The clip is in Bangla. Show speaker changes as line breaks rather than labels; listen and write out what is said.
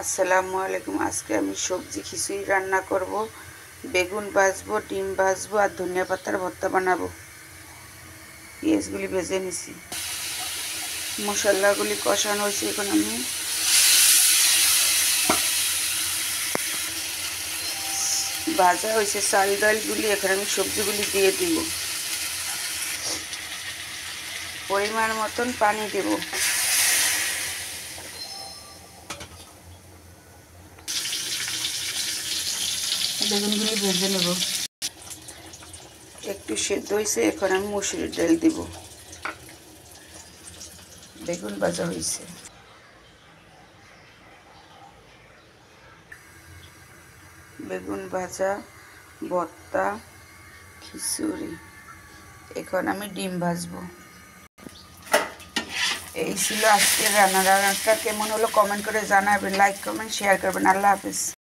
আসসালামু আলাইকুম। আজকে আমি সবজি খিচুড়ি রান্না করব। বেগুন ভাজবো, ডিম ভাজবো আর ধনিয়া পাতার ভর্তা বানাবো। পেঁয়াজগুলি ভেজে নিছি, মশলাগুলি কষানো হয়েছে। এখন আমি ভাজা হয়েছে চাল ডালগুলি, এখন আমি সবজিগুলি দিয়ে দিব। পরিমাণ মতন পানি দেব। বেগুনগুলি ভেজে নেব। একটু সেদ্ধ হয়েছে, এখন আমি মসুরির ডাল দিব। বেগুন ভাজা হয়েছে, বেগুন ভাজা, ভর্তা, খিচুড়ি। এখন আমি ডিম ভাজবো। এই ছিল আজকের রান্নাটা কেমন হলো কমেন্ট করে জানাবেন, লাইক কমেন্ট শেয়ার করবেন। আল্লাহ হাফেজ।